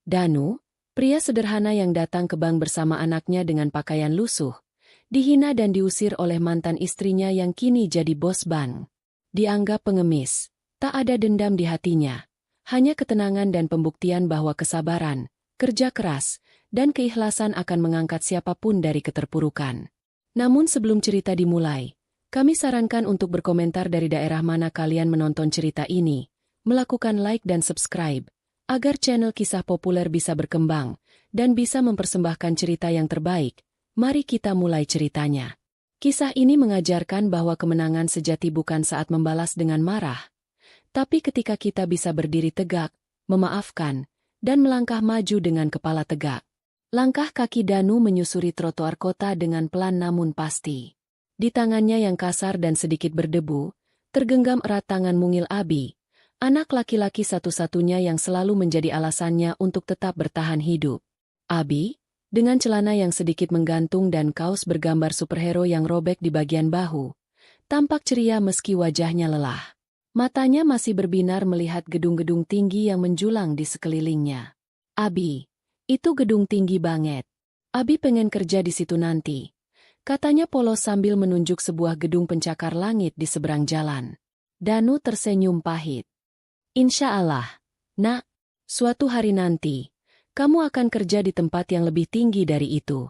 Danu, pria sederhana yang datang ke bank bersama anaknya dengan pakaian lusuh, dihina dan diusir oleh mantan istrinya yang kini jadi bos bank. Dianggap pengemis, tak ada dendam di hatinya, hanya ketenangan dan pembuktian bahwa kesabaran, kerja keras, dan keikhlasan akan mengangkat siapapun dari keterpurukan. Namun sebelum cerita dimulai, kami sarankan untuk berkomentar dari daerah mana kalian menonton cerita ini, melakukan like dan subscribe, agar channel kisah populer bisa berkembang, dan bisa mempersembahkan cerita yang terbaik. Mari kita mulai ceritanya. Kisah ini mengajarkan bahwa kemenangan sejati bukan saat membalas dengan marah, tapi ketika kita bisa berdiri tegak, memaafkan, dan melangkah maju dengan kepala tegak. Langkah kaki Danu menyusuri trotoar kota dengan pelan namun pasti. Di tangannya yang kasar dan sedikit berdebu, tergenggam erat tangan mungil Abi, anak laki-laki satu-satunya yang selalu menjadi alasannya untuk tetap bertahan hidup. Abi, dengan celana yang sedikit menggantung dan kaos bergambar superhero yang robek di bagian bahu, tampak ceria meski wajahnya lelah. Matanya masih berbinar melihat gedung-gedung tinggi yang menjulang di sekelilingnya. Abi, itu gedung tinggi banget. Abi pengen kerja di situ nanti, katanya polos sambil menunjuk sebuah gedung pencakar langit di seberang jalan. Danu tersenyum pahit. Insya Allah, nak, suatu hari nanti, kamu akan kerja di tempat yang lebih tinggi dari itu.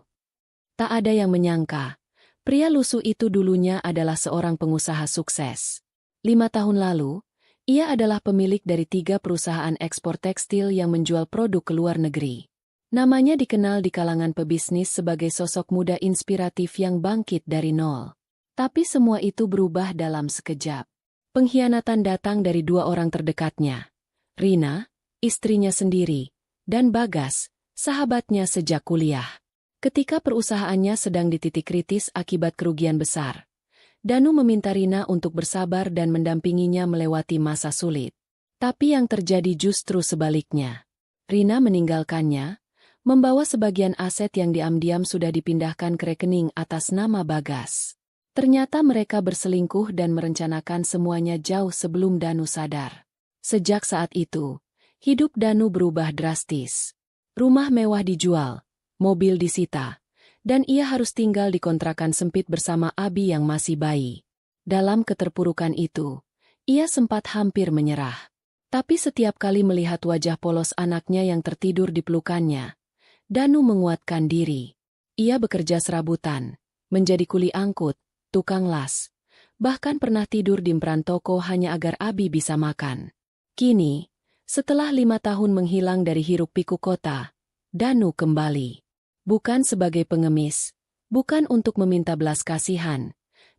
Tak ada yang menyangka, pria lusuh itu dulunya adalah seorang pengusaha sukses. 5 tahun lalu, ia adalah pemilik dari 3 perusahaan ekspor tekstil yang menjual produk ke luar negeri. Namanya dikenal di kalangan pebisnis sebagai sosok muda inspiratif yang bangkit dari nol. Tapi semua itu berubah dalam sekejap. Pengkhianatan datang dari 2 orang terdekatnya. Rina, istrinya sendiri, dan Bagas, sahabatnya sejak kuliah. Ketika perusahaannya sedang di titik kritis akibat kerugian besar, Danu meminta Rina untuk bersabar dan mendampinginya melewati masa sulit. Tapi yang terjadi justru sebaliknya. Rina meninggalkannya, membawa sebagian aset yang diam-diam sudah dipindahkan ke rekening atas nama Bagas. Ternyata mereka berselingkuh dan merencanakan semuanya jauh sebelum Danu sadar. Sejak saat itu, hidup Danu berubah drastis. Rumah mewah dijual, mobil disita, dan ia harus tinggal di kontrakan sempit bersama Abi yang masih bayi. Dalam keterpurukan itu, ia sempat hampir menyerah. Tapi setiap kali melihat wajah polos anaknya yang tertidur di pelukannya, Danu menguatkan diri. Ia bekerja serabutan, menjadi kuli angkut, tukang las, bahkan pernah tidur di emperan toko hanya agar Abi bisa makan. Kini, setelah 5 tahun menghilang dari hiruk-pikuk kota, Danu kembali. Bukan sebagai pengemis, bukan untuk meminta belas kasihan,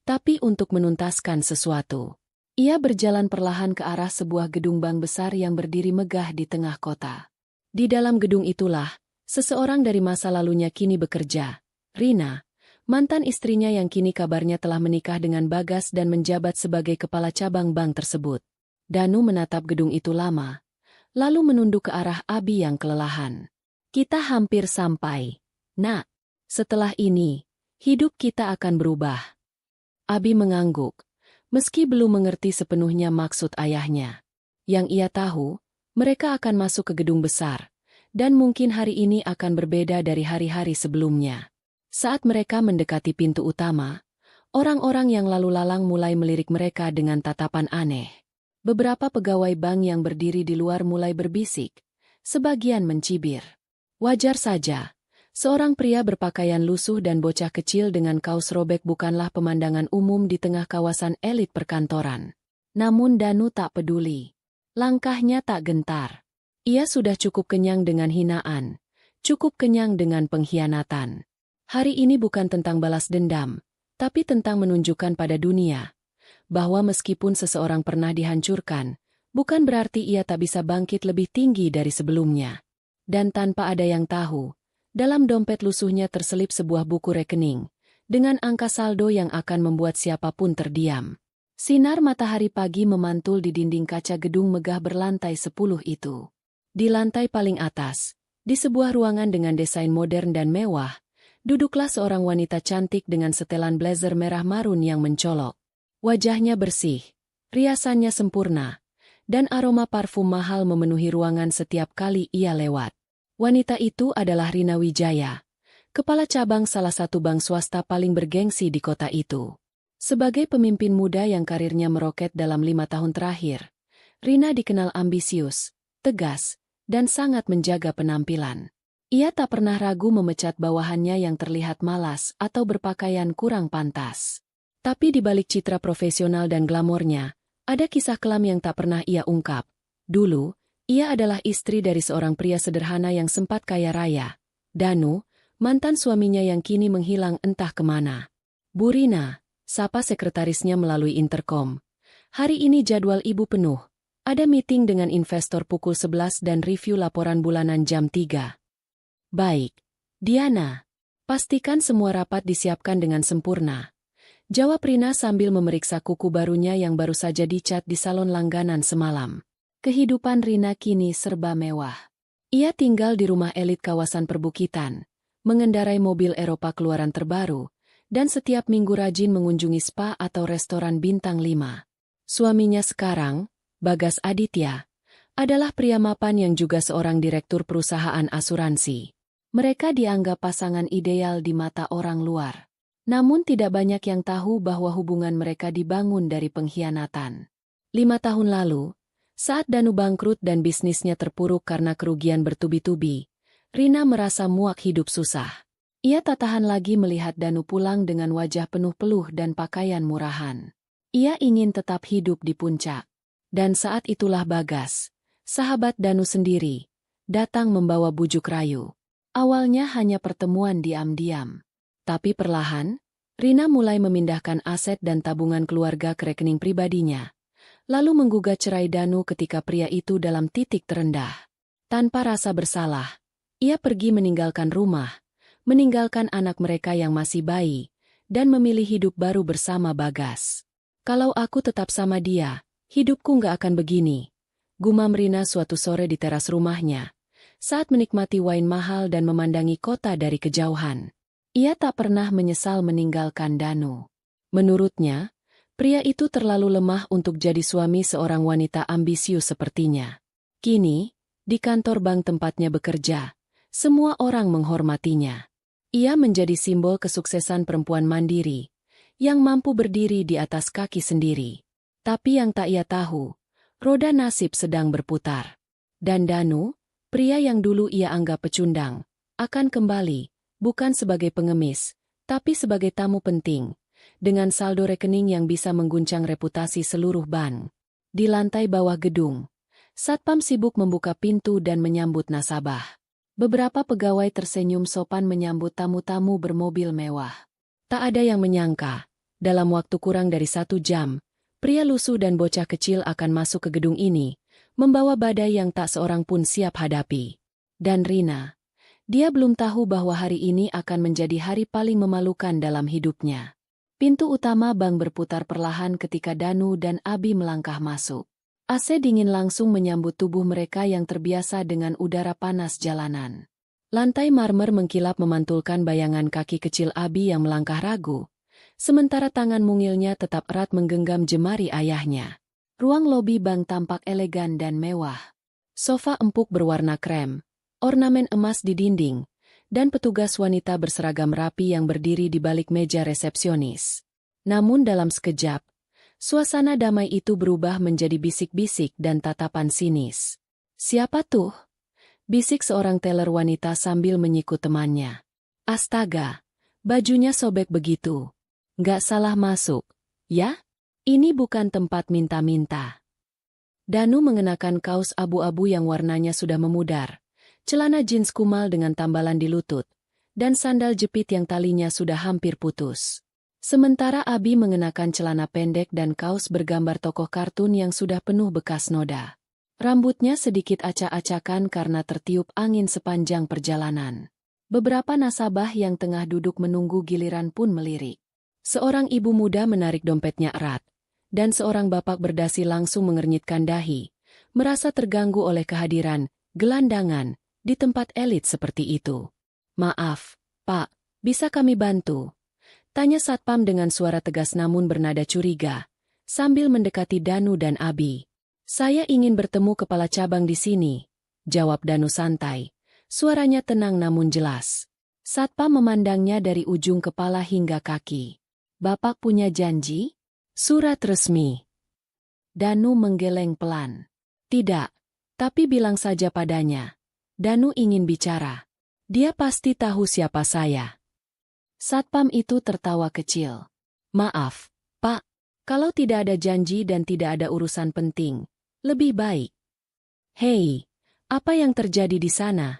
tapi untuk menuntaskan sesuatu. Ia berjalan perlahan ke arah sebuah gedung bank besar yang berdiri megah di tengah kota. Di dalam gedung itulah, seseorang dari masa lalunya kini bekerja, Rina, mantan istrinya yang kini kabarnya telah menikah dengan Bagas dan menjabat sebagai kepala cabang bank tersebut. Danu menatap gedung itu lama, lalu menunduk ke arah Abi yang kelelahan. Kita hampir sampai, nak. Setelah ini, hidup kita akan berubah. Abi mengangguk, meski belum mengerti sepenuhnya maksud ayahnya. Yang ia tahu, mereka akan masuk ke gedung besar, dan mungkin hari ini akan berbeda dari hari-hari sebelumnya. Saat mereka mendekati pintu utama, orang-orang yang lalu lalang mulai melirik mereka dengan tatapan aneh. Beberapa pegawai bank yang berdiri di luar mulai berbisik, sebagian mencibir. Wajar saja, seorang pria berpakaian lusuh dan bocah kecil dengan kaos robek bukanlah pemandangan umum di tengah kawasan elit perkantoran. Namun Danu tak peduli. Langkahnya tak gentar. Ia sudah cukup kenyang dengan hinaan, cukup kenyang dengan pengkhianatan. Hari ini bukan tentang balas dendam, tapi tentang menunjukkan pada dunia bahwa meskipun seseorang pernah dihancurkan, bukan berarti ia tak bisa bangkit lebih tinggi dari sebelumnya. Dan tanpa ada yang tahu, dalam dompet lusuhnya terselip sebuah buku rekening, dengan angka saldo yang akan membuat siapapun terdiam. Sinar matahari pagi memantul di dinding kaca gedung megah berlantai 10 itu. Di lantai paling atas, di sebuah ruangan dengan desain modern dan mewah, duduklah seorang wanita cantik dengan setelan blazer merah marun yang mencolok. Wajahnya bersih, riasannya sempurna, dan aroma parfum mahal memenuhi ruangan setiap kali ia lewat. Wanita itu adalah Rina Wijaya, kepala cabang salah satu bank swasta paling bergengsi di kota itu. Sebagai pemimpin muda yang karirnya meroket dalam 5 tahun terakhir, Rina dikenal ambisius, tegas, dan sangat menjaga penampilan. Ia tak pernah ragu memecat bawahannya yang terlihat malas atau berpakaian kurang pantas. Tapi di balik citra profesional dan glamornya, ada kisah kelam yang tak pernah ia ungkap. Dulu, ia adalah istri dari seorang pria sederhana yang sempat kaya raya, Danu, mantan suaminya yang kini menghilang entah kemana. "Bu Rina," sapa sekretarisnya melalui interkom. "Hari ini jadwal ibu penuh. Ada meeting dengan investor pukul 11 dan review laporan bulanan jam 3. "Baik, Diana. Pastikan semua rapat disiapkan dengan sempurna," jawab Rina sambil memeriksa kuku barunya yang baru saja dicat di salon langganan semalam. Kehidupan Rina kini serba mewah. Ia tinggal di rumah elit kawasan perbukitan, mengendarai mobil Eropa keluaran terbaru, dan setiap minggu rajin mengunjungi spa atau restoran bintang 5. Suaminya sekarang, Bagas Aditya, adalah pria mapan yang juga seorang direktur perusahaan asuransi. Mereka dianggap pasangan ideal di mata orang luar. Namun tidak banyak yang tahu bahwa hubungan mereka dibangun dari pengkhianatan. 5 tahun lalu, saat Danu bangkrut dan bisnisnya terpuruk karena kerugian bertubi-tubi, Rina merasa muak hidup susah. Ia tak tahan lagi melihat Danu pulang dengan wajah penuh peluh dan pakaian murahan. Ia ingin tetap hidup di puncak. Dan saat itulah Bagas, sahabat Danu sendiri, datang membawa bujuk rayu. Awalnya hanya pertemuan diam-diam. Tapi perlahan, Rina mulai memindahkan aset dan tabungan keluarga ke rekening pribadinya, lalu menggugat cerai Danu ketika pria itu dalam titik terendah. Tanpa rasa bersalah, ia pergi meninggalkan rumah, meninggalkan anak mereka yang masih bayi, dan memilih hidup baru bersama Bagas. "Kalau aku tetap sama dia, hidupku nggak akan begini," gumam Rina suatu sore di teras rumahnya, saat menikmati wine mahal dan memandangi kota dari kejauhan. Ia tak pernah menyesal meninggalkan Danu. Menurutnya, pria itu terlalu lemah untuk jadi suami seorang wanita ambisius sepertinya. Kini, di kantor bank tempatnya bekerja, semua orang menghormatinya. Ia menjadi simbol kesuksesan perempuan mandiri, yang mampu berdiri di atas kaki sendiri. Tapi yang tak ia tahu, roda nasib sedang berputar. Dan Danu, pria yang dulu ia anggap pecundang, akan kembali, bukan sebagai pengemis, tapi sebagai tamu penting, dengan saldo rekening yang bisa mengguncang reputasi seluruh bank. Di lantai bawah gedung, satpam sibuk membuka pintu dan menyambut nasabah. Beberapa pegawai tersenyum sopan menyambut tamu-tamu bermobil mewah. Tak ada yang menyangka, dalam waktu kurang dari 1 jam, pria lusuh dan bocah kecil akan masuk ke gedung ini, membawa badai yang tak seorang pun siap hadapi. Dan Rina, dia belum tahu bahwa hari ini akan menjadi hari paling memalukan dalam hidupnya. Pintu utama bank berputar perlahan ketika Danu dan Abi melangkah masuk. AC dingin langsung menyambut tubuh mereka yang terbiasa dengan udara panas jalanan. Lantai marmer mengkilap memantulkan bayangan kaki kecil Abi yang melangkah ragu, sementara tangan mungilnya tetap erat menggenggam jemari ayahnya. Ruang lobi bank tampak elegan dan mewah. Sofa empuk berwarna krem, ornamen emas di dinding, dan petugas wanita berseragam rapi yang berdiri di balik meja resepsionis. Namun dalam sekejap, suasana damai itu berubah menjadi bisik-bisik dan tatapan sinis. "Siapa tuh?" bisik seorang teller wanita sambil menyikut temannya. "Astaga, bajunya sobek begitu. Nggak salah masuk, ya? Ini bukan tempat minta-minta." Danu mengenakan kaos abu-abu yang warnanya sudah memudar, celana jeans kumal dengan tambalan di lutut, dan sandal jepit yang talinya sudah hampir putus. Sementara Abi mengenakan celana pendek dan kaos bergambar tokoh kartun yang sudah penuh bekas noda. Rambutnya sedikit acak-acakan karena tertiup angin sepanjang perjalanan. Beberapa nasabah yang tengah duduk menunggu giliran pun melirik. Seorang ibu muda menarik dompetnya erat, dan seorang bapak berdasi langsung mengernyitkan dahi, merasa terganggu oleh kehadiran gelandangan di tempat elit seperti itu. "Maaf, Pak, bisa kami bantu?" tanya satpam dengan suara tegas namun bernada curiga, sambil mendekati Danu dan Abi. "Saya ingin bertemu kepala cabang di sini," jawab Danu santai, Suaranya tenang namun jelas. Satpam memandangnya dari ujung kepala hingga kaki. Bapak punya janji? Surat resmi. Danu menggeleng pelan. Tidak, tapi bilang saja padanya. Danu ingin bicara. Dia pasti tahu siapa saya. Satpam itu tertawa kecil. Maaf, Pak. Kalau tidak ada janji dan tidak ada urusan penting, lebih baik. Hei, apa yang terjadi di sana?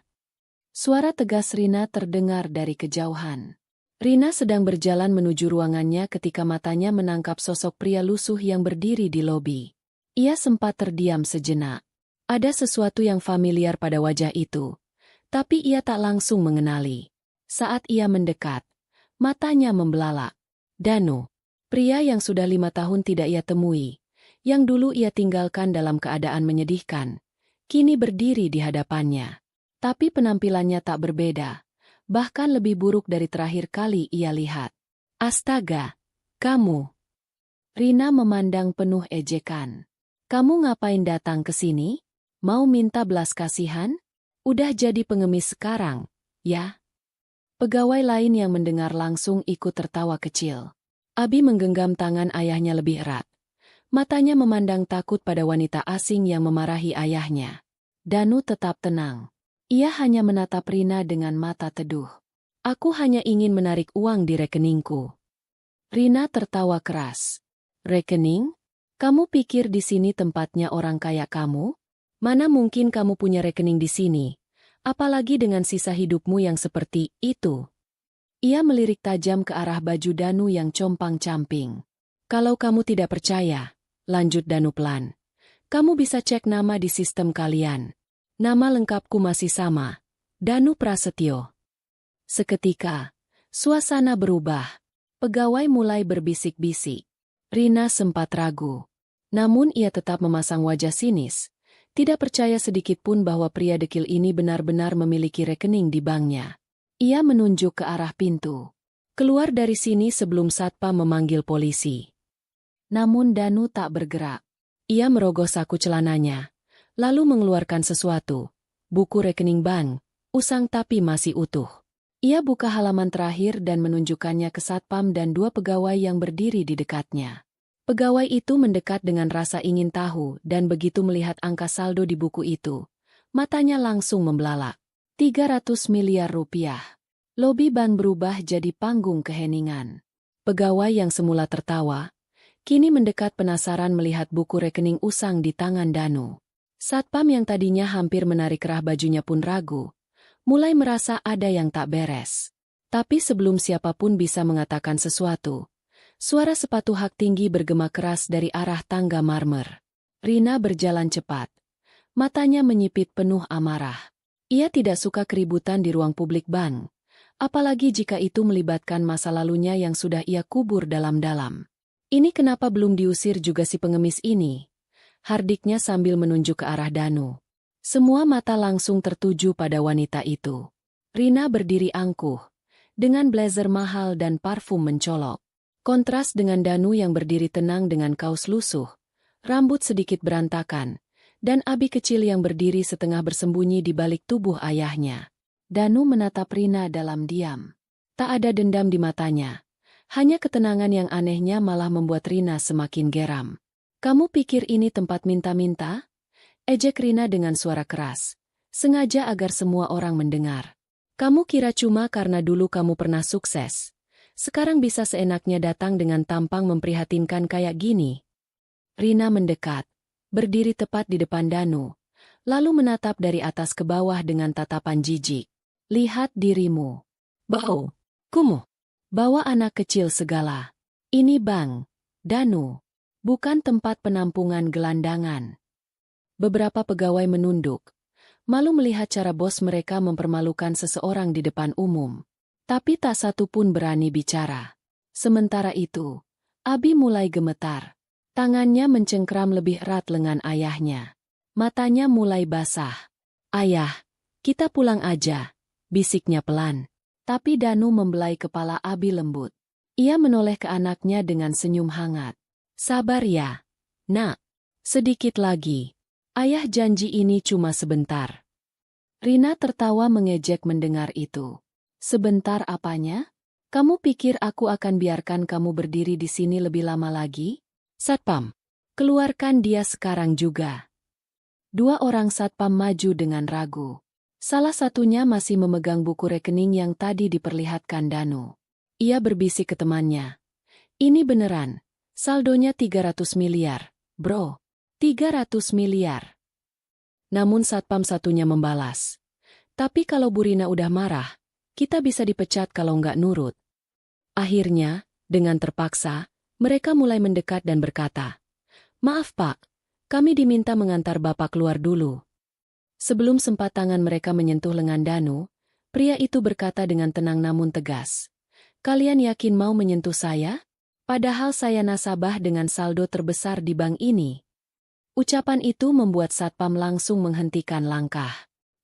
Suara tegas Rina terdengar dari kejauhan. Rina sedang berjalan menuju ruangannya ketika matanya menangkap sosok pria lusuh yang berdiri di lobi. Ia sempat terdiam sejenak. Ada sesuatu yang familiar pada wajah itu, tapi ia tak langsung mengenali. Saat ia mendekat, matanya membelalak. Danu, pria yang sudah 5 tahun tidak ia temui, yang dulu ia tinggalkan dalam keadaan menyedihkan, kini berdiri di hadapannya. Tapi penampilannya tak berbeda, bahkan lebih buruk dari terakhir kali ia lihat. Astaga, kamu. Rina memandang penuh ejekan. Kamu ngapain datang ke sini? Mau minta belas kasihan? Udah jadi pengemis sekarang, ya? Pegawai lain yang mendengar langsung ikut tertawa kecil. Abi menggenggam tangan ayahnya lebih erat. Matanya memandang takut pada wanita asing yang memarahi ayahnya. Danu tetap tenang. Ia hanya menatap Rina dengan mata teduh. Aku hanya ingin menarik uang di rekeningku. Rina tertawa keras. Rekening? Kamu pikir di sini tempatnya orang kaya kamu? Mana mungkin kamu punya rekening di sini? Apalagi dengan sisa hidupmu yang seperti itu. Ia melirik tajam ke arah baju Danu yang compang-camping. Kalau kamu tidak percaya, lanjut Danu pelan. Kamu bisa cek nama di sistem kalian. Nama lengkapku masih sama, Danu Prasetyo. Seketika, suasana berubah. Pegawai mulai berbisik-bisik. Rina sempat ragu. Namun ia tetap memasang wajah sinis. Tidak percaya sedikitpun bahwa pria dekil ini benar-benar memiliki rekening di banknya. Ia menunjuk ke arah pintu. Keluar dari sini sebelum satpam memanggil polisi. Namun Danu tak bergerak. Ia merogoh saku celananya. Lalu mengeluarkan sesuatu, buku rekening bank, usang tapi masih utuh. Ia buka halaman terakhir dan menunjukkannya ke satpam dan 2 pegawai yang berdiri di dekatnya. Pegawai itu mendekat dengan rasa ingin tahu dan begitu melihat angka saldo di buku itu, matanya langsung membelalak. 300 miliar rupiah. Lobi bank berubah jadi panggung keheningan. Pegawai yang semula tertawa, kini mendekat penasaran melihat buku rekening usang di tangan Danu. Satpam yang tadinya hampir menarik kerah bajunya pun ragu, mulai merasa ada yang tak beres. Tapi sebelum siapapun bisa mengatakan sesuatu, suara sepatu hak tinggi bergema keras dari arah tangga marmer. Rina berjalan cepat. Matanya menyipit penuh amarah. Ia tidak suka keributan di ruang publik bank, apalagi jika itu melibatkan masa lalunya yang sudah ia kubur dalam-dalam. Ini kenapa belum diusir juga si pengemis ini? Hardiknya sambil menunjuk ke arah Danu. Semua mata langsung tertuju pada wanita itu. Rina berdiri angkuh, dengan blazer mahal dan parfum mencolok. Kontras dengan Danu yang berdiri tenang dengan kaos lusuh, rambut sedikit berantakan, dan abi kecil yang berdiri setengah bersembunyi di balik tubuh ayahnya. Danu menatap Rina dalam diam. Tak ada dendam di matanya. Hanya ketenangan yang anehnya malah membuat Rina semakin geram. Kamu pikir ini tempat minta-minta? Ejek Rina dengan suara keras, sengaja agar semua orang mendengar. Kamu kira cuma karena dulu kamu pernah sukses, sekarang bisa seenaknya datang dengan tampang memprihatinkan kayak gini? Rina mendekat, berdiri tepat di depan Danu, lalu menatap dari atas ke bawah dengan tatapan jijik. Lihat dirimu. Bau. Kumuh. Bawa anak kecil segala. Ini bank, Danu. Bukan tempat penampungan gelandangan. Beberapa pegawai menunduk, malu melihat cara bos mereka mempermalukan seseorang di depan umum. Tapi tak satu pun berani bicara. Sementara itu, Abi mulai gemetar. Tangannya mencengkram lebih erat lengan ayahnya. Matanya mulai basah. Ayah, kita pulang aja, bisiknya pelan. Tapi Danu membelai kepala Abi lembut. Ia menoleh ke anaknya dengan senyum hangat. Sabar ya, nak. Sedikit lagi. Ayah janji ini cuma sebentar. Rina tertawa mengejek mendengar itu. Sebentar apanya? Kamu pikir aku akan biarkan kamu berdiri di sini lebih lama lagi? Satpam, keluarkan dia sekarang juga. Dua orang satpam maju dengan ragu. Salah satunya masih memegang buku rekening yang tadi diperlihatkan Danu. Ia berbisik ke temannya. Ini beneran, saldonya 300 miliar, bro. 300 miliar. Namun satpam satunya membalas. Tapi kalau Bu Rina udah marah, kita bisa dipecat kalau nggak nurut. Akhirnya, dengan terpaksa, mereka mulai mendekat dan berkata, "Maaf Pak, kami diminta mengantar Bapak keluar dulu." Sebelum sempat tangan mereka menyentuh lengan Danu, pria itu berkata dengan tenang namun tegas, "Kalian yakin mau menyentuh saya? Padahal saya nasabah dengan saldo terbesar di bank ini." Ucapan itu membuat satpam langsung menghentikan langkah.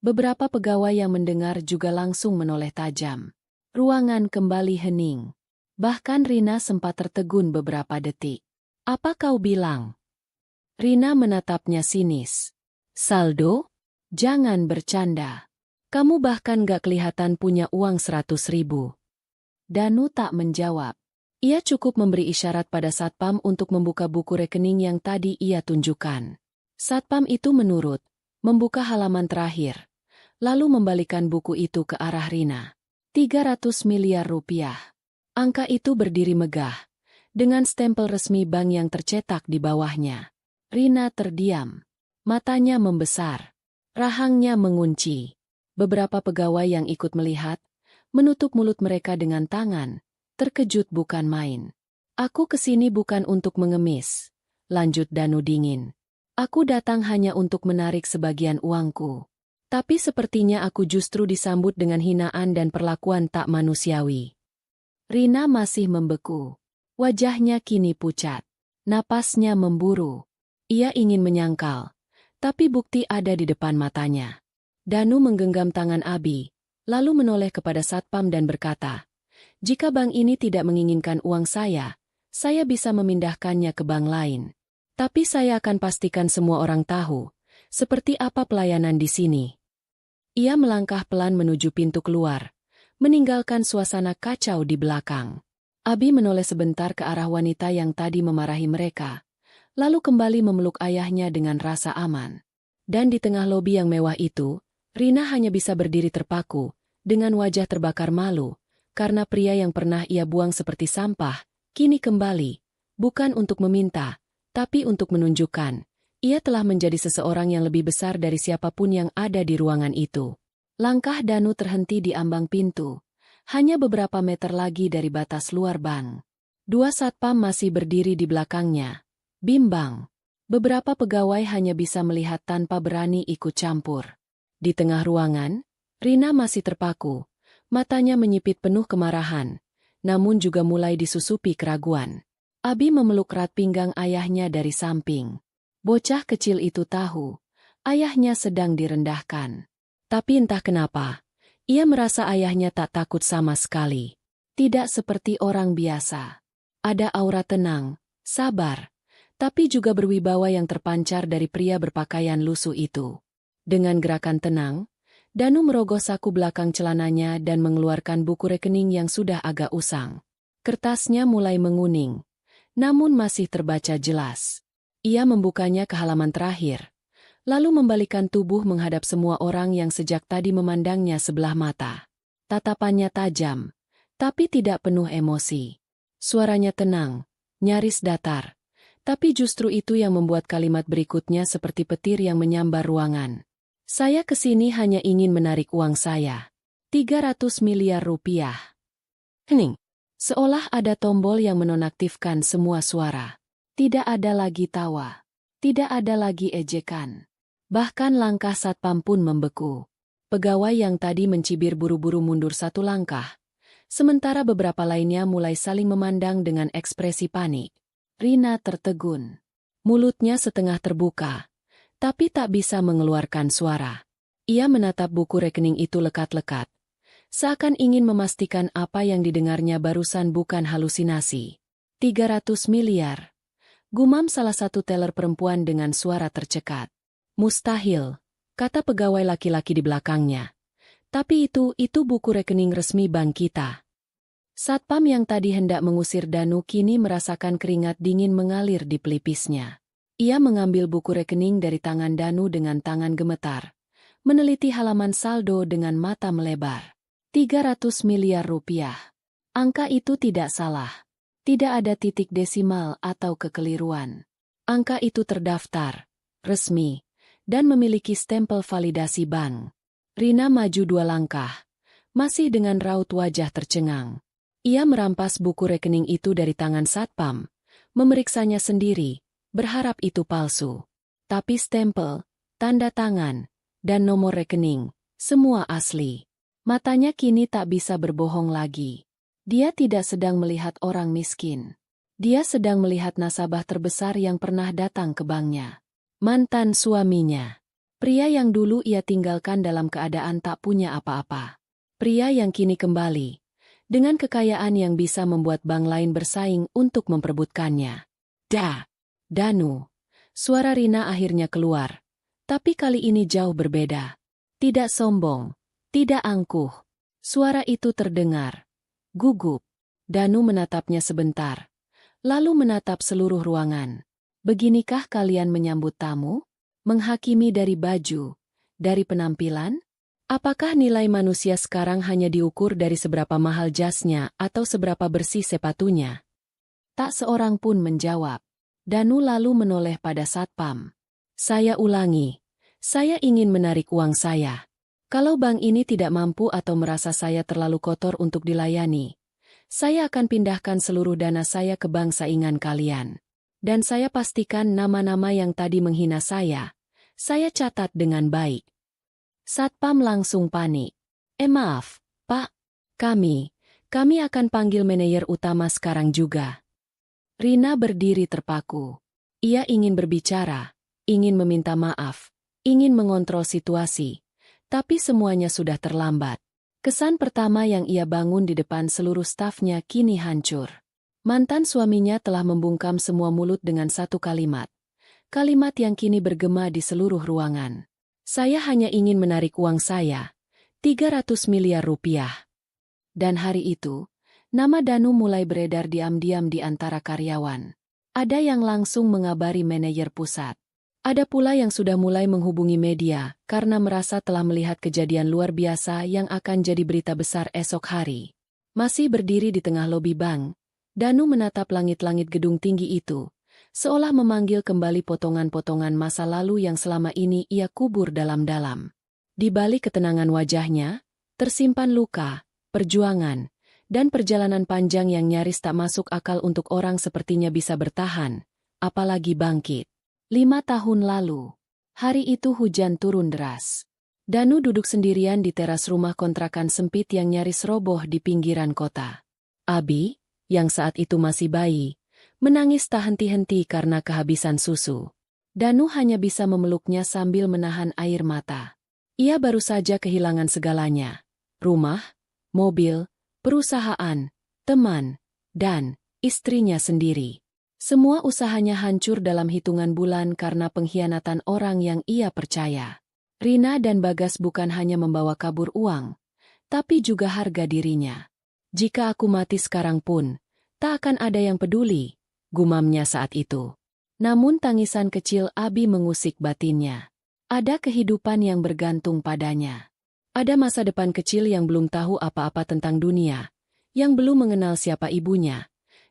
Beberapa pegawai yang mendengar juga langsung menoleh tajam. Ruangan kembali hening. Bahkan Rina sempat tertegun beberapa detik. "Apa kau bilang?" Rina menatapnya sinis. "Saldo? Jangan bercanda. Kamu bahkan gak kelihatan punya uang 100.000. Danu tak menjawab. Ia cukup memberi isyarat pada satpam untuk membuka buku rekening yang tadi ia tunjukkan. Satpam itu menurut, membuka halaman terakhir, lalu membalikan buku itu ke arah Rina. 300 miliar rupiah. Angka itu berdiri megah, dengan stempel resmi bank yang tercetak di bawahnya. Rina terdiam. Matanya membesar. Rahangnya mengunci. Beberapa pegawai yang ikut melihat, menutup mulut mereka dengan tangan, terkejut bukan main. "Aku kesini bukan untuk mengemis," lanjut Danu dingin. "Aku datang hanya untuk menarik sebagian uangku. Tapi sepertinya aku justru disambut dengan hinaan dan perlakuan tak manusiawi." Rina masih membeku. Wajahnya kini pucat. Napasnya memburu. Ia ingin menyangkal, tapi bukti ada di depan matanya. Danu menggenggam tangan Abi, lalu menoleh kepada satpam dan berkata, "Jika bank ini tidak menginginkan uang saya bisa memindahkannya ke bank lain. Tapi saya akan pastikan semua orang tahu, seperti apa pelayanan di sini." Ia melangkah pelan menuju pintu keluar, meninggalkan suasana kacau di belakang. Abi menoleh sebentar ke arah wanita yang tadi memarahi mereka, lalu kembali memeluk ayahnya dengan rasa aman. Dan di tengah lobi yang mewah itu, Rina hanya bisa berdiri terpaku, dengan wajah terbakar malu, karena pria yang pernah ia buang seperti sampah, kini kembali, bukan untuk meminta, tapi untuk menunjukkan, ia telah menjadi seseorang yang lebih besar dari siapapun yang ada di ruangan itu. Langkah Danu terhenti di ambang pintu, hanya beberapa meter lagi dari batas luar bank. Dua satpam masih berdiri di belakangnya. Bimbang. Beberapa pegawai hanya bisa melihat tanpa berani ikut campur. Di tengah ruangan, Rina masih terpaku, matanya menyipit penuh kemarahan, namun juga mulai disusupi keraguan. Abi memeluk erat pinggang ayahnya dari samping. Bocah kecil itu tahu, ayahnya sedang direndahkan. Tapi entah kenapa, ia merasa ayahnya tak takut sama sekali. Tidak seperti orang biasa. Ada aura tenang, sabar, tapi juga berwibawa yang terpancar dari pria berpakaian lusuh itu. Dengan gerakan tenang, Danu merogoh saku belakang celananya dan mengeluarkan buku rekening yang sudah agak usang. Kertasnya mulai menguning, namun masih terbaca jelas. Ia membukanya ke halaman terakhir, lalu membalikan tubuh menghadap semua orang yang sejak tadi memandangnya sebelah mata. Tatapannya tajam, tapi tidak penuh emosi. Suaranya tenang, nyaris datar. Tapi justru itu yang membuat kalimat berikutnya seperti petir yang menyambar ruangan. "Saya kesini hanya ingin menarik uang saya. 300 miliar rupiah. Hening. Seolah ada tombol yang menonaktifkan semua suara. Tidak ada lagi tawa. Tidak ada lagi ejekan. Bahkan langkah satpam pun membeku. Pegawai yang tadi mencibir buru-buru mundur satu langkah. Sementara beberapa lainnya mulai saling memandang dengan ekspresi panik. Rina tertegun. Mulutnya setengah terbuka, tapi tak bisa mengeluarkan suara. Ia menatap buku rekening itu lekat-lekat, seakan ingin memastikan apa yang didengarnya barusan bukan halusinasi. 300 miliar. Gumam salah satu teller perempuan dengan suara tercekat. "Mustahil. kata pegawai laki-laki di belakangnya. Tapi itu buku rekening resmi bank kita. Satpam yang tadi hendak mengusir Danu kini merasakan keringat dingin mengalir di pelipisnya. Ia mengambil buku rekening dari tangan Danu dengan tangan gemetar, meneliti halaman saldo dengan mata melebar. 300 miliar rupiah. Angka itu tidak salah. Tidak ada titik desimal atau kekeliruan. Angka itu terdaftar, resmi, dan memiliki stempel validasi bank. Rina maju 2 langkah, masih dengan raut wajah tercengang. Ia merampas buku rekening itu dari tangan satpam, memeriksanya sendiri, berharap itu palsu. Tapi stempel, tanda tangan, dan nomor rekening, semua asli. Matanya kini tak bisa berbohong lagi. Dia tidak sedang melihat orang miskin. Dia sedang melihat nasabah terbesar yang pernah datang ke banknya. Mantan suaminya. Pria yang dulu ia tinggalkan dalam keadaan tak punya apa-apa. Pria yang kini kembali, dengan kekayaan yang bisa membuat bank lain bersaing untuk memperebutkannya. Danu. Suara Rina akhirnya keluar. Tapi kali ini jauh berbeda. Tidak sombong, tidak angkuh. Suara itu terdengar gugup. Danu menatapnya sebentar, lalu menatap seluruh ruangan. Beginikah kalian menyambut tamu? Menghakimi dari baju, dari penampilan? Apakah nilai manusia sekarang hanya diukur dari seberapa mahal jasnya atau seberapa bersih sepatunya? Tak seorang pun menjawab. Danu lalu menoleh pada satpam. Saya ulangi, saya ingin menarik uang saya. Kalau bank ini tidak mampu atau merasa saya terlalu kotor untuk dilayani, saya akan pindahkan seluruh dana saya ke bank saingan kalian. Dan saya pastikan nama-nama yang tadi menghina saya catat dengan baik. Satpam langsung panik. Maaf, Pak. Kami akan panggil manajer utama sekarang juga. Rina berdiri terpaku. Ia ingin berbicara, ingin meminta maaf, ingin mengontrol situasi. Tapi semuanya sudah terlambat. Kesan pertama yang ia bangun di depan seluruh stafnya kini hancur. Mantan suaminya telah membungkam semua mulut dengan satu kalimat. Kalimat yang kini bergema di seluruh ruangan. Saya hanya ingin menarik uang saya. 300 miliar rupiah. Dan hari itu, nama Danu mulai beredar diam-diam di antara karyawan. Ada yang langsung mengabari manajer pusat. Ada pula yang sudah mulai menghubungi media karena merasa telah melihat kejadian luar biasa yang akan jadi berita besar esok hari. Masih berdiri di tengah lobi bank, Danu menatap langit-langit gedung tinggi itu, seolah memanggil kembali potongan-potongan masa lalu yang selama ini ia kubur dalam-dalam. Di balik ketenangan wajahnya, tersimpan luka, perjuangan, dan perjalanan panjang yang nyaris tak masuk akal untuk orang sepertinya bisa bertahan, apalagi bangkit. 5 tahun lalu, hari itu hujan turun deras. Danu duduk sendirian di teras rumah kontrakan sempit yang nyaris roboh di pinggiran kota. Abi, yang saat itu masih bayi, menangis tak henti-henti karena kehabisan susu. Danu hanya bisa memeluknya sambil menahan air mata. Ia baru saja kehilangan segalanya. Rumah, mobil, perusahaan, teman, dan istrinya sendiri. Semua usahanya hancur dalam hitungan bulan karena pengkhianatan orang yang ia percaya. Rina dan Bagas bukan hanya membawa kabur uang, tapi juga harga dirinya. Jika aku mati sekarang pun, tak akan ada yang peduli, gumamnya saat itu. Namun tangisan kecil Abi mengusik batinnya. Ada kehidupan yang bergantung padanya. Ada masa depan kecil yang belum tahu apa-apa tentang dunia, yang belum mengenal siapa ibunya,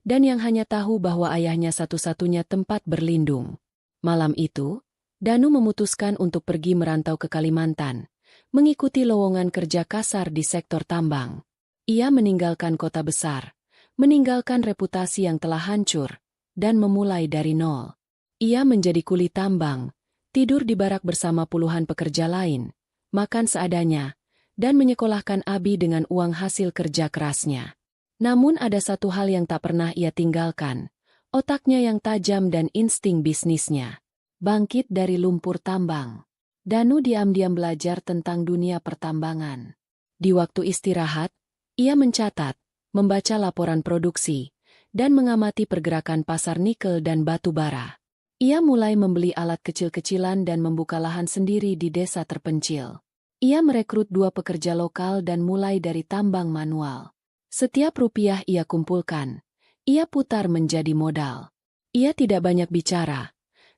dan yang hanya tahu bahwa ayahnya satu-satunya tempat berlindung. Malam itu, Danu memutuskan untuk pergi merantau ke Kalimantan, mengikuti lowongan kerja kasar di sektor tambang. Ia meninggalkan kota besar, meninggalkan reputasi yang telah hancur, dan memulai dari nol. Ia menjadi kuli tambang, tidur di barak bersama puluhan pekerja lain, makan seadanya, dan menyekolahkan Abi dengan uang hasil kerja kerasnya. Namun ada satu hal yang tak pernah ia tinggalkan, otaknya yang tajam dan insting bisnisnya. Bangkit dari lumpur tambang. Danu diam-diam belajar tentang dunia pertambangan. Di waktu istirahat, ia mencatat, membaca laporan produksi, dan mengamati pergerakan pasar nikel dan batu bara. Ia mulai membeli alat kecil-kecilan dan membuka lahan sendiri di desa terpencil. Ia merekrut 2 pekerja lokal dan mulai dari tambang manual. Setiap rupiah ia kumpulkan, ia putar menjadi modal. Ia tidak banyak bicara,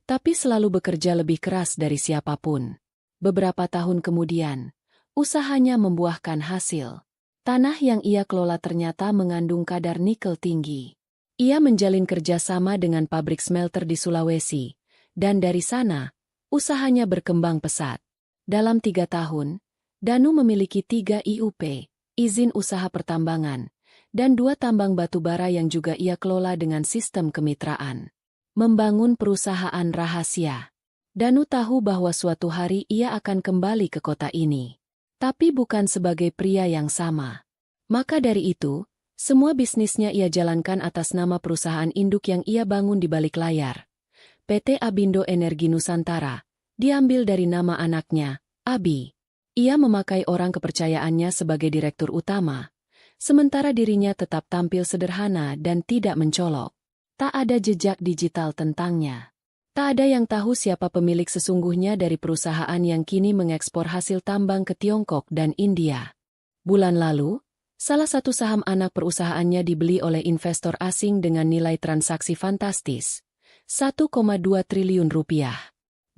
tapi selalu bekerja lebih keras dari siapapun. Beberapa tahun kemudian, usahanya membuahkan hasil. Tanah yang ia kelola ternyata mengandung kadar nikel tinggi. Ia menjalin kerjasama dengan pabrik smelter di Sulawesi, dan dari sana, usahanya berkembang pesat. Dalam 3 tahun, Danu memiliki 3 IUP, izin usaha pertambangan, dan 2 tambang batu bara yang juga ia kelola dengan sistem kemitraan. Membangun perusahaan rahasia. Danu tahu bahwa suatu hari ia akan kembali ke kota ini. Tapi bukan sebagai pria yang sama. Maka dari itu, semua bisnisnya ia jalankan atas nama perusahaan induk yang ia bangun di balik layar. PT Abindo Energi Nusantara, diambil dari nama anaknya, Abi. Ia memakai orang kepercayaannya sebagai direktur utama, sementara dirinya tetap tampil sederhana dan tidak mencolok. Tak ada jejak digital tentangnya. Tak ada yang tahu siapa pemilik sesungguhnya dari perusahaan yang kini mengekspor hasil tambang ke Tiongkok dan India. Bulan lalu, salah satu saham anak perusahaannya dibeli oleh investor asing dengan nilai transaksi fantastis, 1,2 triliun rupiah.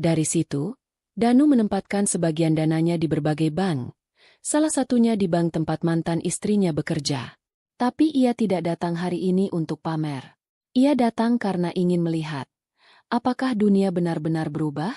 Dari situ, Danu menempatkan sebagian dananya di berbagai bank, salah satunya di bank tempat mantan istrinya bekerja. Tapi ia tidak datang hari ini untuk pamer. Ia datang karena ingin melihat, apakah dunia benar-benar berubah?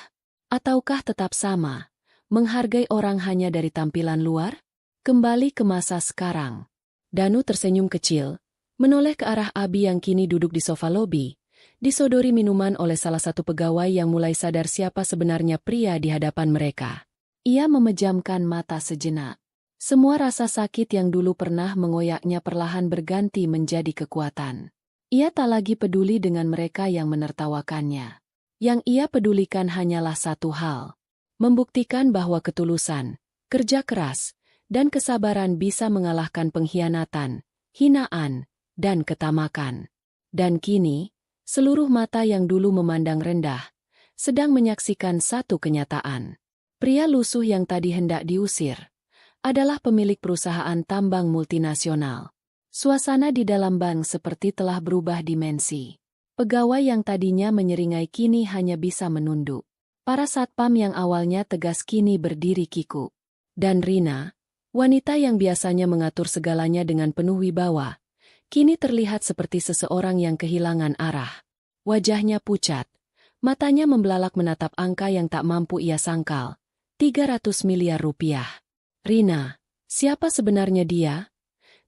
Ataukah tetap sama, menghargai orang hanya dari tampilan luar? Kembali ke masa sekarang. Danu tersenyum kecil, menoleh ke arah Abi yang kini duduk di sofa lobi, disodori minuman oleh salah satu pegawai yang mulai sadar siapa sebenarnya pria di hadapan mereka. Ia memejamkan mata sejenak. Semua rasa sakit yang dulu pernah mengoyaknya perlahan berganti menjadi kekuatan. Ia tak lagi peduli dengan mereka yang menertawakannya. Yang ia pedulikan hanyalah satu hal. Membuktikan bahwa ketulusan, kerja keras, dan kesabaran bisa mengalahkan pengkhianatan, hinaan, dan ketamakan. Dan kini, seluruh mata yang dulu memandang rendah, sedang menyaksikan satu kenyataan. Pria lusuh yang tadi hendak diusir, adalah pemilik perusahaan tambang multinasional. Suasana di dalam bank seperti telah berubah dimensi. Pegawai yang tadinya menyeringai kini hanya bisa menunduk. Para satpam yang awalnya tegas kini berdiri kikuk. Dan Rina, wanita yang biasanya mengatur segalanya dengan penuh wibawa, kini terlihat seperti seseorang yang kehilangan arah. Wajahnya pucat, matanya membelalak menatap angka yang tak mampu ia sangkal. 300 miliar rupiah. Rina, siapa sebenarnya dia?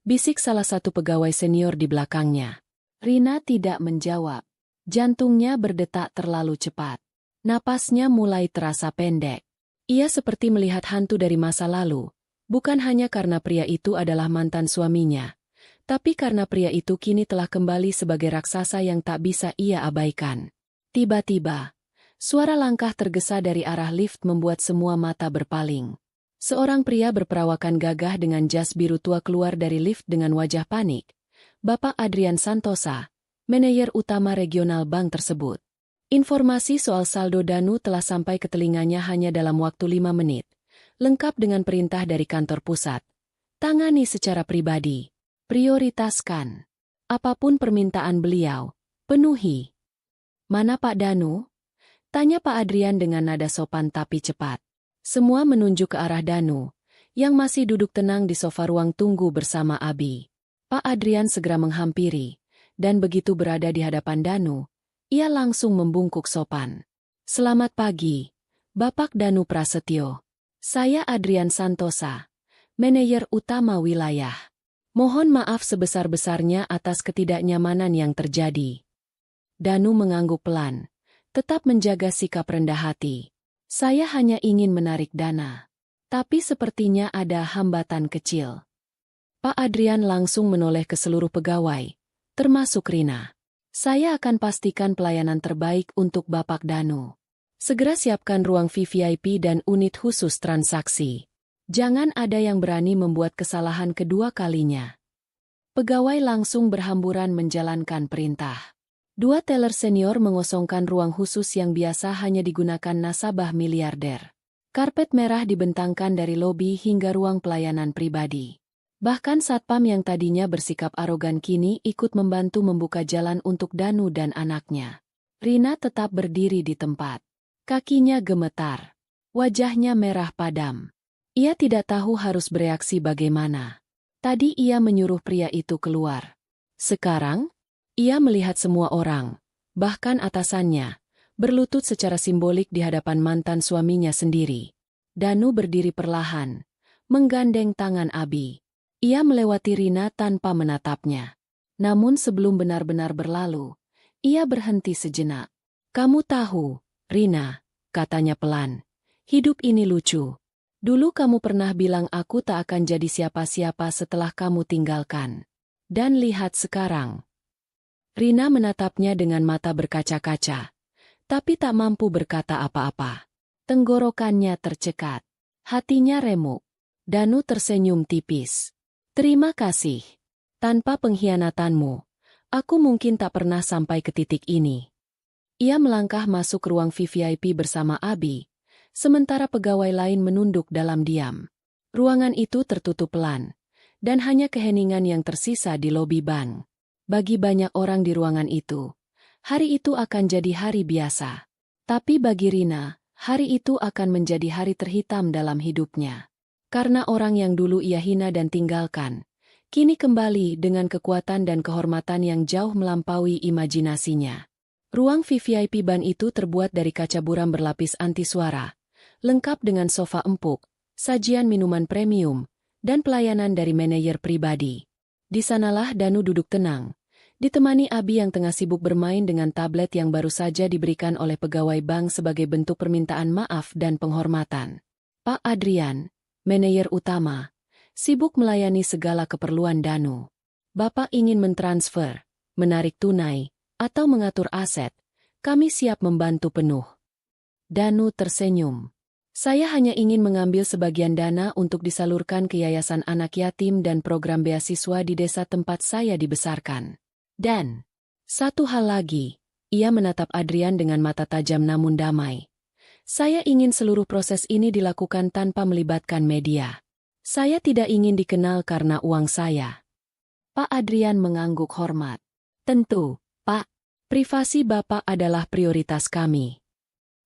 Bisik salah satu pegawai senior di belakangnya. Rina tidak menjawab. Jantungnya berdetak terlalu cepat. Napasnya mulai terasa pendek. Ia seperti melihat hantu dari masa lalu, bukan hanya karena pria itu adalah mantan suaminya, tapi karena pria itu kini telah kembali sebagai raksasa yang tak bisa ia abaikan. Tiba-tiba, suara langkah tergesa dari arah lift membuat semua mata berpaling. Seorang pria berperawakan gagah dengan jas biru tua keluar dari lift dengan wajah panik. Bapak Adrian Santosa, manajer utama regional bank tersebut. Informasi soal saldo Danu telah sampai ke telinganya hanya dalam waktu 5 menit. Lengkap dengan perintah dari kantor pusat. Tangani secara pribadi. Prioritaskan. Apapun permintaan beliau, penuhi. Mana Pak Danu? Tanya Pak Adrian dengan nada sopan tapi cepat. Semua menunjuk ke arah Danu, yang masih duduk tenang di sofa ruang tunggu bersama Abi. Pak Adrian segera menghampiri, dan begitu berada di hadapan Danu, ia langsung membungkuk sopan. Selamat pagi, Bapak Danu Prasetyo. Saya Adrian Santosa, manajer utama wilayah. Mohon maaf sebesar-besarnya atas ketidaknyamanan yang terjadi. Danu mengangguk pelan, tetap menjaga sikap rendah hati. Saya hanya ingin menarik dana. Tapi sepertinya ada hambatan kecil. Pak Adrian langsung menoleh ke seluruh pegawai, termasuk Rina. Saya akan pastikan pelayanan terbaik untuk Bapak Danu. Segera siapkan ruang VVIP dan unit khusus transaksi. Jangan ada yang berani membuat kesalahan kedua kalinya. Pegawai langsung berhamburan menjalankan perintah. Dua teller senior mengosongkan ruang khusus yang biasa hanya digunakan nasabah miliarder. Karpet merah dibentangkan dari lobi hingga ruang pelayanan pribadi. Bahkan satpam yang tadinya bersikap arogan kini ikut membantu membuka jalan untuk Danu dan anaknya. Rina tetap berdiri di tempat. Kakinya gemetar. Wajahnya merah padam. Ia tidak tahu harus bereaksi bagaimana. Tadi ia menyuruh pria itu keluar. Sekarang, ia melihat semua orang, bahkan atasannya, berlutut secara simbolik di hadapan mantan suaminya sendiri. Danu berdiri perlahan, menggandeng tangan Abi. Ia melewati Rina tanpa menatapnya. Namun sebelum benar-benar berlalu, ia berhenti sejenak. "Kamu tahu, Rina," katanya pelan, "hidup ini lucu. Dulu kamu pernah bilang aku tak akan jadi siapa-siapa setelah kamu tinggalkan. Dan lihat sekarang." Rina menatapnya dengan mata berkaca-kaca, tapi tak mampu berkata apa-apa. Tenggorokannya tercekat, hatinya remuk. Danu tersenyum tipis. "Terima kasih. Tanpa pengkhianatanmu, aku mungkin tak pernah sampai ke titik ini." Ia melangkah masuk ruang VVIP bersama Abi, sementara pegawai lain menunduk dalam diam. Ruangan itu tertutup pelan, dan hanya keheningan yang tersisa di lobi bank. Bagi banyak orang di ruangan itu, hari itu akan jadi hari biasa. Tapi bagi Rina, hari itu akan menjadi hari terhitam dalam hidupnya. Karena orang yang dulu ia hina dan tinggalkan, kini kembali dengan kekuatan dan kehormatan yang jauh melampaui imajinasinya. Ruang VVIP ban itu terbuat dari kaca buram berlapis anti suara, lengkap dengan sofa empuk, sajian minuman premium, dan pelayanan dari manajer pribadi. Di sanalah Danu duduk tenang, ditemani Abi yang tengah sibuk bermain dengan tablet yang baru saja diberikan oleh pegawai bank sebagai bentuk permintaan maaf dan penghormatan. Pak Adrian, manajer utama, sibuk melayani segala keperluan Danu. "Bapak ingin mentransfer, menarik tunai, atau mengatur aset, kami siap membantu penuh." Danu tersenyum. "Saya hanya ingin mengambil sebagian dana untuk disalurkan ke yayasan anak yatim dan program beasiswa di desa tempat saya dibesarkan. Dan satu hal lagi," ia menatap Adrian dengan mata tajam namun damai. "Saya ingin seluruh proses ini dilakukan tanpa melibatkan media. Saya tidak ingin dikenal karena uang saya." Pak Adrian mengangguk hormat. "Tentu, Pak. Privasi Bapak adalah prioritas kami."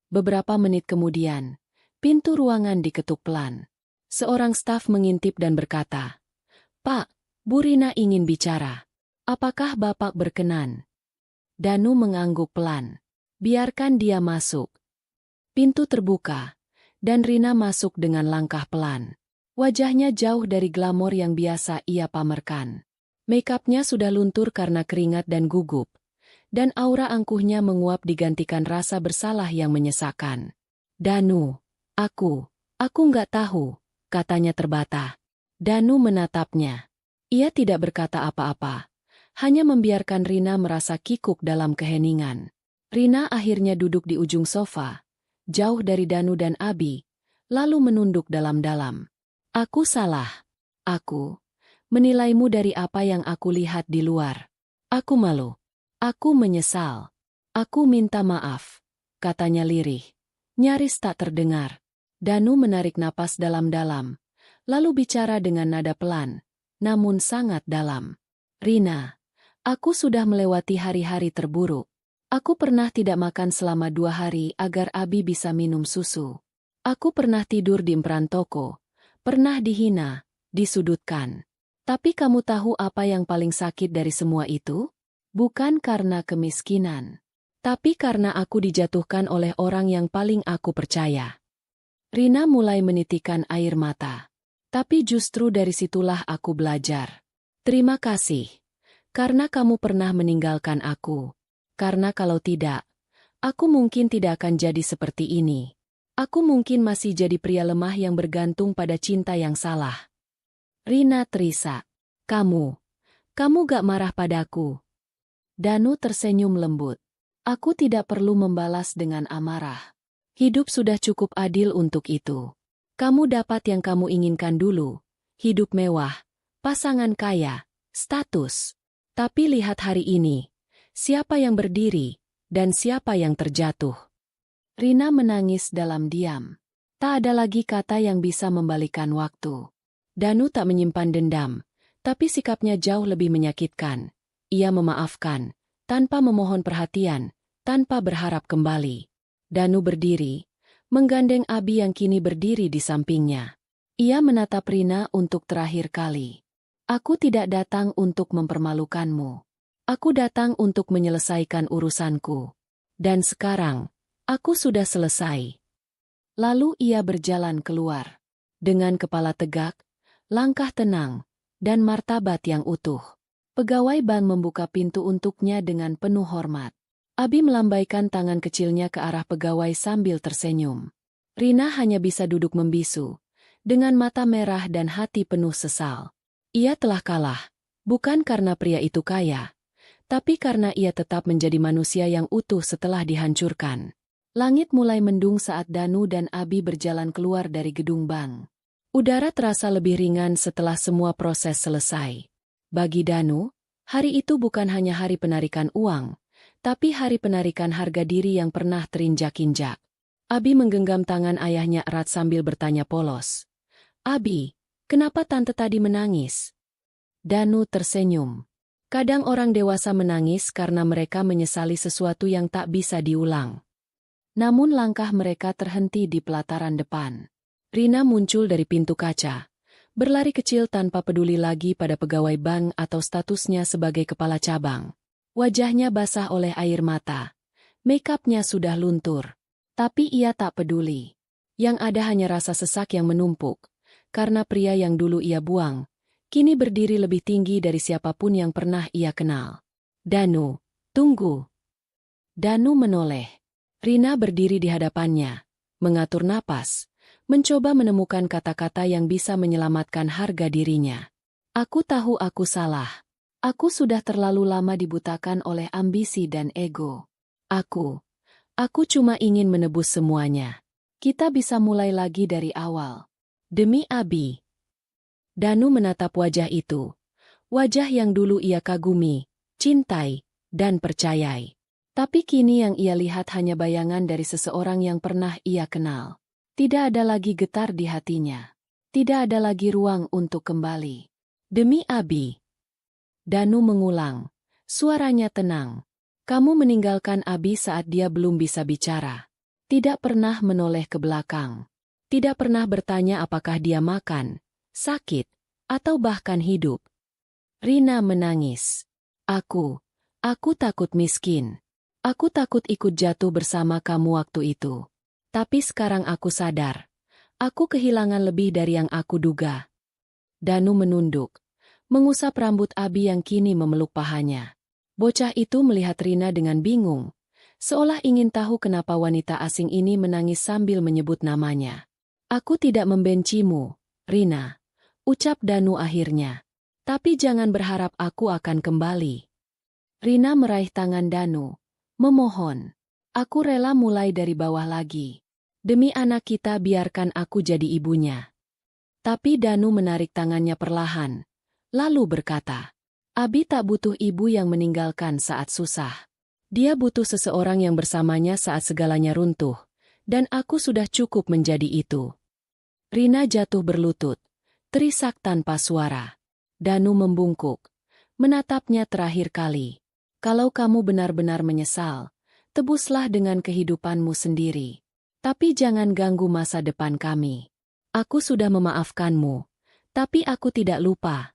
Beberapa menit kemudian, pintu ruangan diketuk pelan. Seorang staf mengintip dan berkata, "Pak, Bu Rina ingin bicara. Apakah Bapak berkenan?" Danu mengangguk pelan. "Biarkan dia masuk." Pintu terbuka, dan Rina masuk dengan langkah pelan. Wajahnya jauh dari glamor yang biasa ia pamerkan. Make-upnya sudah luntur karena keringat dan gugup, dan aura angkuhnya menguap digantikan rasa bersalah yang menyesakkan. "Danu, aku nggak tahu," katanya terbata. Danu menatapnya. Ia tidak berkata apa-apa, hanya membiarkan Rina merasa kikuk dalam keheningan. Rina akhirnya duduk di ujung sofa, jauh dari Danu dan Abi, lalu menunduk dalam-dalam. "Aku salah. Aku menilaimu dari apa yang aku lihat di luar. Aku malu. Aku menyesal. Aku minta maaf," katanya lirih, nyaris tak terdengar. Danu menarik napas dalam-dalam, lalu bicara dengan nada pelan, namun sangat dalam. "Rina, aku sudah melewati hari-hari terburuk. Aku pernah tidak makan selama 2 hari agar Abi bisa minum susu. Aku pernah tidur di emperan toko, pernah dihina, disudutkan. Tapi kamu tahu apa yang paling sakit dari semua itu? Bukan karena kemiskinan, tapi karena aku dijatuhkan oleh orang yang paling aku percaya." Rina mulai menitikkan air mata. "Tapi justru dari situlah aku belajar. Terima kasih. Karena kamu pernah meninggalkan aku. Karena kalau tidak, aku mungkin tidak akan jadi seperti ini. Aku mungkin masih jadi pria lemah yang bergantung pada cinta yang salah." Rina terisak. Kamu gak marah padaku?" Danu tersenyum lembut. "Aku tidak perlu membalas dengan amarah. Hidup sudah cukup adil untuk itu. Kamu dapat yang kamu inginkan dulu. Hidup mewah, pasangan kaya, status. Tapi lihat hari ini. Siapa yang berdiri, dan siapa yang terjatuh? Rina menangis dalam diam. Tak ada lagi kata yang bisa membalikan waktu. Danu tak menyimpan dendam, tapi sikapnya jauh lebih menyakitkan. Ia memaafkan, tanpa memohon perhatian, tanpa berharap kembali. Danu berdiri, menggandeng Abi yang kini berdiri di sampingnya. Ia menatap Rina untuk terakhir kali. Aku tidak datang untuk mempermalukanmu. Aku datang untuk menyelesaikan urusanku. Dan sekarang, aku sudah selesai. Lalu ia berjalan keluar. Dengan kepala tegak, langkah tenang, dan martabat yang utuh. Pegawai bank membuka pintu untuknya dengan penuh hormat. Abi melambaikan tangan kecilnya ke arah pegawai sambil tersenyum. Rina hanya bisa duduk membisu, dengan mata merah dan hati penuh sesal. Ia telah kalah, bukan karena pria itu kaya, tapi karena ia tetap menjadi manusia yang utuh setelah dihancurkan. Langit mulai mendung saat Danu dan Abi berjalan keluar dari gedung bank. Udara terasa lebih ringan setelah semua proses selesai. Bagi Danu, hari itu bukan hanya hari penarikan uang, tapi hari penarikan harga diri yang pernah terinjak-injak. Abi menggenggam tangan ayahnya erat sambil bertanya polos. Abi, kenapa tante tadi menangis? Danu tersenyum. Kadang orang dewasa menangis karena mereka menyesali sesuatu yang tak bisa diulang. Namun langkah mereka terhenti di pelataran depan. Rina muncul dari pintu kaca, berlari kecil tanpa peduli lagi pada pegawai bank atau statusnya sebagai kepala cabang. Wajahnya basah oleh air mata. Make-up-nya sudah luntur. Tapi ia tak peduli. Yang ada hanya rasa sesak yang menumpuk, karena pria yang dulu ia buang, kini berdiri lebih tinggi dari siapapun yang pernah ia kenal. Danu, tunggu. Danu menoleh. Rina berdiri di hadapannya, mengatur napas, mencoba menemukan kata-kata yang bisa menyelamatkan harga dirinya. Aku tahu aku salah. Aku sudah terlalu lama dibutakan oleh ambisi dan ego. Aku cuma ingin menebus semuanya. Kita bisa mulai lagi dari awal. Demi Abi. Danu menatap wajah itu. Wajah yang dulu ia kagumi, cintai, dan percayai. Tapi kini yang ia lihat hanya bayangan dari seseorang yang pernah ia kenal. Tidak ada lagi getar di hatinya. Tidak ada lagi ruang untuk kembali. Demi Abi. Danu mengulang. Suaranya tenang. Kamu meninggalkan Abi saat dia belum bisa bicara. Tidak pernah menoleh ke belakang. Tidak pernah bertanya apakah dia makan, sakit, atau bahkan hidup. Rina menangis. Aku takut miskin. Aku takut ikut jatuh bersama kamu waktu itu. Tapi sekarang aku sadar. Aku kehilangan lebih dari yang aku duga. Danu menunduk, mengusap rambut Abi yang kini memeluk pahanya. Bocah itu melihat Rina dengan bingung, seolah ingin tahu kenapa wanita asing ini menangis sambil menyebut namanya. Aku tidak membencimu, Rina, ucap Danu akhirnya. Tapi jangan berharap aku akan kembali. Rina meraih tangan Danu, memohon. Aku rela mulai dari bawah lagi. Demi anak kita biarkan aku jadi ibunya. Tapi Danu menarik tangannya perlahan, lalu berkata, Abi tak butuh ibu yang meninggalkan saat susah. Dia butuh seseorang yang bersamanya saat segalanya runtuh, dan aku sudah cukup menjadi itu. Rina jatuh berlutut, terisak tanpa suara. Danu membungkuk, menatapnya terakhir kali. Kalau kamu benar-benar menyesal, tebuslah dengan kehidupanmu sendiri. Tapi jangan ganggu masa depan kami. Aku sudah memaafkanmu, tapi aku tidak lupa.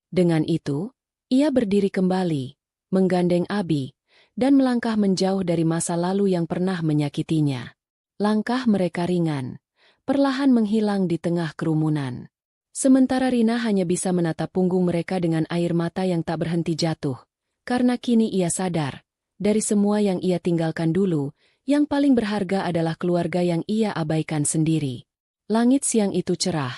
Dengan itu, ia berdiri kembali, menggandeng Abi, dan melangkah menjauh dari masa lalu yang pernah menyakitinya. Langkah mereka ringan, perlahan menghilang di tengah kerumunan. Sementara Rina hanya bisa menatap punggung mereka dengan air mata yang tak berhenti jatuh. Karena kini ia sadar, dari semua yang ia tinggalkan dulu, yang paling berharga adalah keluarga yang ia abaikan sendiri. Langit siang itu cerah,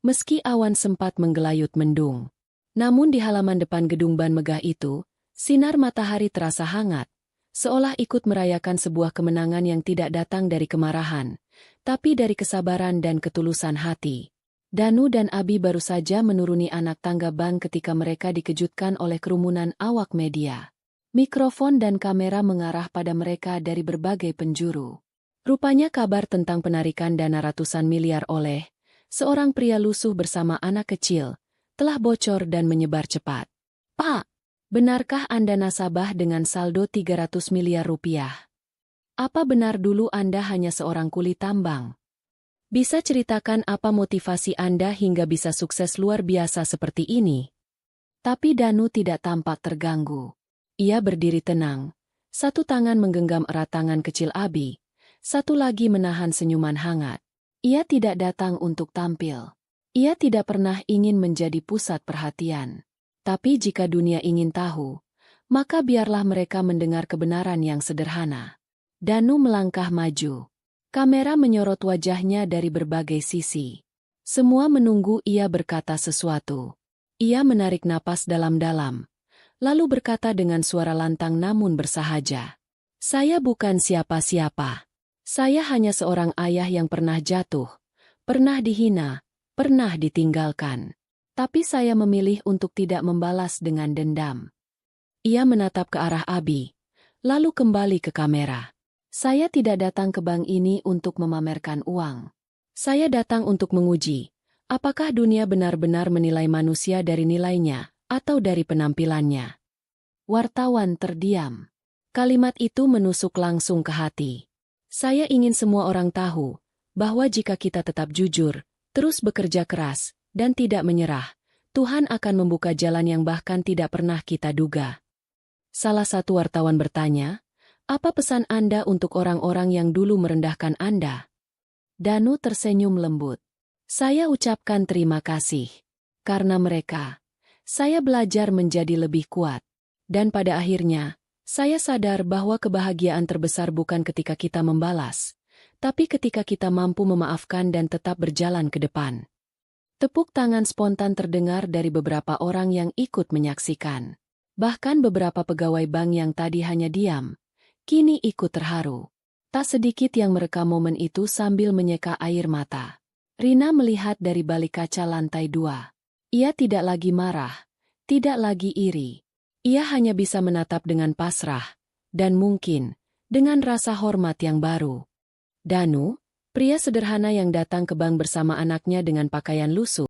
meski awan sempat menggelayut mendung. Namun di halaman depan gedung ban megah itu, sinar matahari terasa hangat, seolah ikut merayakan sebuah kemenangan yang tidak datang dari kemarahan, tapi dari kesabaran dan ketulusan hati. Danu dan Abi baru saja menuruni anak tangga bank ketika mereka dikejutkan oleh kerumunan awak media. Mikrofon dan kamera mengarah pada mereka dari berbagai penjuru. Rupanya kabar tentang penarikan dana ratusan miliar oleh seorang pria lusuh bersama anak kecil telah bocor dan menyebar cepat. Pak, benarkah Anda nasabah dengan saldo 300 miliar rupiah? Apa benar dulu Anda hanya seorang kuli tambang? Bisa ceritakan apa motivasi Anda hingga bisa sukses luar biasa seperti ini? Tapi Danu tidak tampak terganggu. Ia berdiri tenang. Satu tangan menggenggam erat tangan kecil Abi. Satu lagi menahan senyuman hangat. Ia tidak datang untuk tampil. Ia tidak pernah ingin menjadi pusat perhatian. Tapi jika dunia ingin tahu, maka biarlah mereka mendengar kebenaran yang sederhana. Danu melangkah maju. Kamera menyorot wajahnya dari berbagai sisi. Semua menunggu ia berkata sesuatu. Ia menarik napas dalam-dalam, lalu berkata dengan suara lantang namun bersahaja. Saya bukan siapa-siapa. Saya hanya seorang ayah yang pernah jatuh, pernah dihina, pernah ditinggalkan. Tapi saya memilih untuk tidak membalas dengan dendam. Ia menatap ke arah Abi, lalu kembali ke kamera. Saya tidak datang ke bank ini untuk memamerkan uang. Saya datang untuk menguji, apakah dunia benar-benar menilai manusia dari nilainya atau dari penampilannya. Wartawan terdiam. Kalimat itu menusuk langsung ke hati. Saya ingin semua orang tahu bahwa jika kita tetap jujur, terus bekerja keras, dan tidak menyerah, Tuhan akan membuka jalan yang bahkan tidak pernah kita duga. Salah satu wartawan bertanya, apa pesan Anda untuk orang-orang yang dulu merendahkan Anda? Danu tersenyum lembut. Saya ucapkan terima kasih. Karena mereka, saya belajar menjadi lebih kuat. Dan pada akhirnya, saya sadar bahwa kebahagiaan terbesar bukan ketika kita membalas, tapi ketika kita mampu memaafkan dan tetap berjalan ke depan. Tepuk tangan spontan terdengar dari beberapa orang yang ikut menyaksikan. Bahkan beberapa pegawai bank yang tadi hanya diam, kini ikut terharu. Tak sedikit yang merekam momen itu sambil menyeka air mata. Rina melihat dari balik kaca lantai 2. Ia tidak lagi marah, tidak lagi iri. Ia hanya bisa menatap dengan pasrah, dan mungkin, dengan rasa hormat yang baru. Danu, pria sederhana yang datang ke bank bersama anaknya dengan pakaian lusuh,